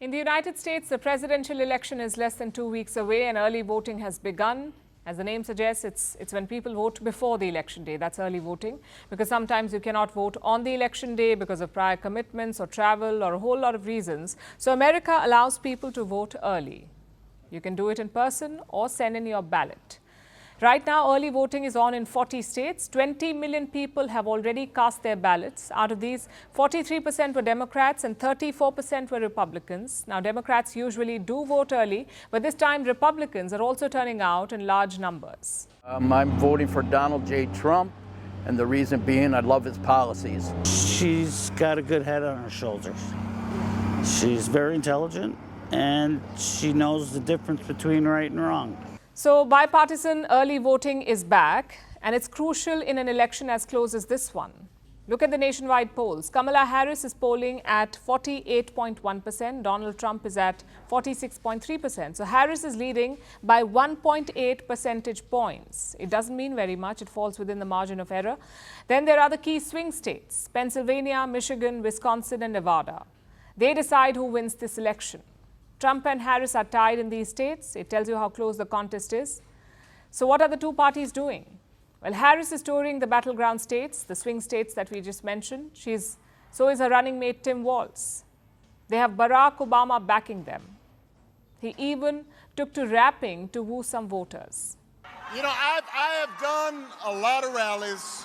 In the United States, the presidential election is less than 2 weeks away and early voting has begun. As the name suggests, it's when people vote before the election day. That's early voting, because sometimes you cannot vote on the election day because of prior commitments or travel or a whole lot of reasons. So America allows people to vote early. You can do it in person or send in your ballot. Right now, early voting is on in 40 states. 20 million people have already cast their ballots. Out of these, 43% were Democrats and 34% were Republicans. Now, Democrats usually do vote early, but this time Republicans are also turning out in large numbers. I'm voting for Donald J. Trump, and the reason being I love his policies. She's got a good head on her shoulders. She's very intelligent, and she knows the difference between right and wrong. So bipartisan early voting is back, and it's crucial in an election as close as this one. Look at the nationwide polls. Kamala Harris is polling at 48.1%. Donald Trump is at 46.3%. So Harris is leading by 1.8 percentage points. It doesn't mean very much. It falls within the margin of error. Then there are the key swing states: Pennsylvania, Michigan, Wisconsin, and Nevada. They decide who wins this election. Trump and Harris are tied in these states. It tells you how close the contest is. So what are the two parties doing? Well, Harris is touring the battleground states, the swing states that we just mentioned. So is her running mate, Tim Walz. They have Barack Obama backing them. He even took to rapping to woo some voters. You know, I have done a lot of rallies,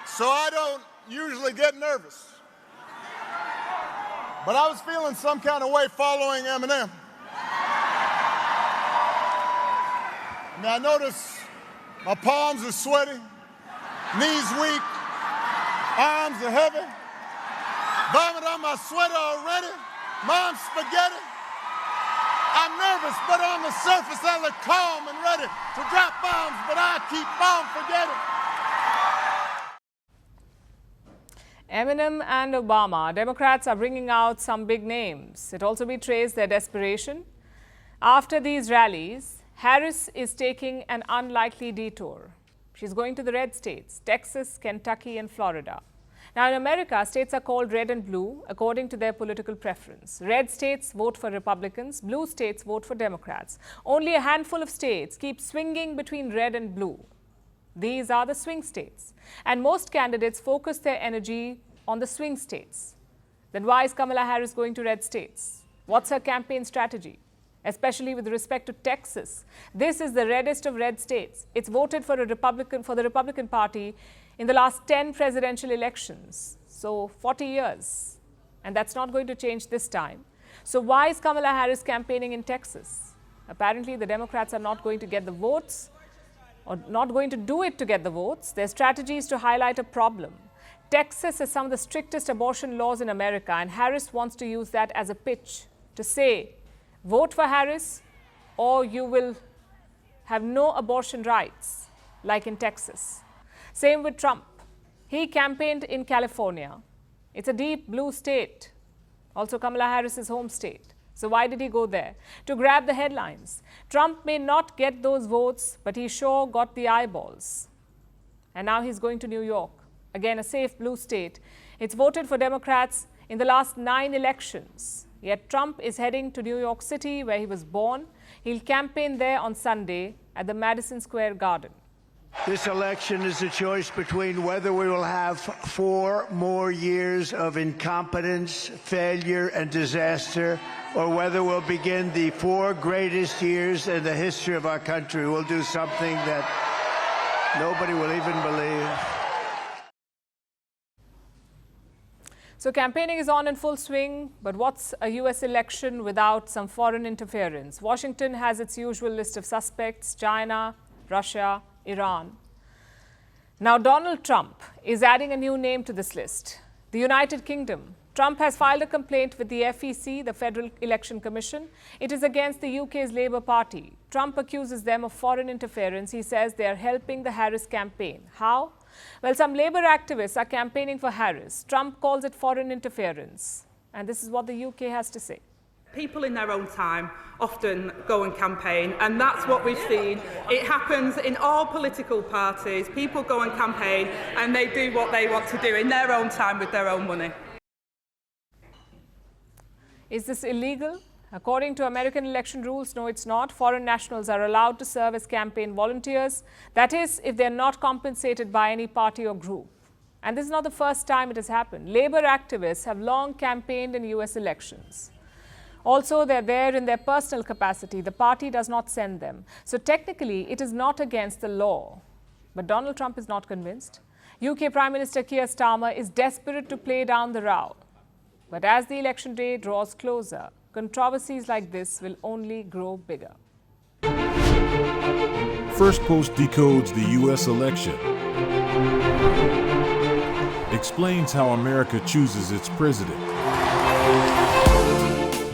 so I don't usually get nervous. But I was feeling some kind of way following Eminem. I mean, I notice my palms are sweaty, knees weak, arms are heavy, vomit on my sweater already, mom's spaghetti. I'm nervous, but on the surface I look calm and ready to drop bombs, but I keep on forgetting. Eminem and Obama. Democrats are bringing out some big names. It also betrays their desperation. After these rallies, Harris is taking an unlikely detour. She's going to the red states: Texas, Kentucky, and Florida. Now, in America, states are called red and blue according to their political preference. Red states vote for Republicans, blue states vote for Democrats. Only a handful of states keep swinging between red and blue. These are the swing states. And most candidates focus their energy on the swing states. Then why is Kamala Harris going to red states? What's her campaign strategy? Especially with respect to Texas. This is the reddest of red states. It's voted for the Republican Party in the last 10 presidential elections. So 40 years. And that's not going to change this time. So why is Kamala Harris campaigning in Texas? Apparently, the Democrats are not going to get the votes, or not going to do it to get the votes. Their strategy is to highlight a problem. Texas has some of the strictest abortion laws in America, and Harris wants to use that as a pitch to say, vote for Harris or you will have no abortion rights, like in Texas. Same with Trump. He campaigned in California. It's a deep blue state, also Kamala Harris's home state. So why did he go there? To grab the headlines. Trump may not get those votes, but he sure got the eyeballs. And now he's going to New York. Again, a safe blue state. It's voted for Democrats in the last 9 elections. Yet Trump is heading to New York City, where he was born. He'll campaign there on Sunday at the Madison Square Garden. This election is a choice between whether we will have 4 more years of incompetence, failure, and disaster, or whether we'll begin the 4 greatest years in the history of our country. We'll do something that nobody will even believe. So campaigning is on in full swing, but what's a U.S. election without some foreign interference? Washington has its usual list of suspects: China, Russia, Iran. Now, Donald Trump is adding a new name to this list: the United Kingdom. Trump has filed a complaint with the FEC, the Federal Election Commission. It is against the UK's Labour Party. Trump accuses them of foreign interference. He says they are helping the Harris campaign. How? Well, some Labour activists are campaigning for Harris. Trump calls it foreign interference. And this is what the UK has to say. People in their own time often go and campaign, and that's what we've seen. It happens in all political parties. People go and campaign, and they do what they want to do in their own time with their own money. Is this illegal? According to American election rules, no, it's not. Foreign nationals are allowed to serve as campaign volunteers. That is, if they're not compensated by any party or group. And this is not the first time it has happened. Labor activists have long campaigned in US elections. Also, they're there in their personal capacity. The party does not send them. So technically, it is not against the law. But Donald Trump is not convinced. UK Prime Minister Keir Starmer is desperate to play down the row. But as the election day draws closer, controversies like this will only grow bigger. Firstpost decodes the U.S. election, explains how America chooses its president.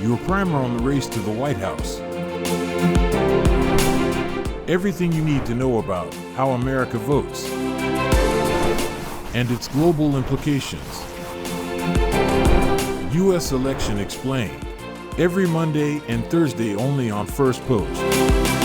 Your primer on the race to the White House. Everything you need to know about how America votes and its global implications. U.S. Election Explained. Every Monday and Thursday only on Firstpost.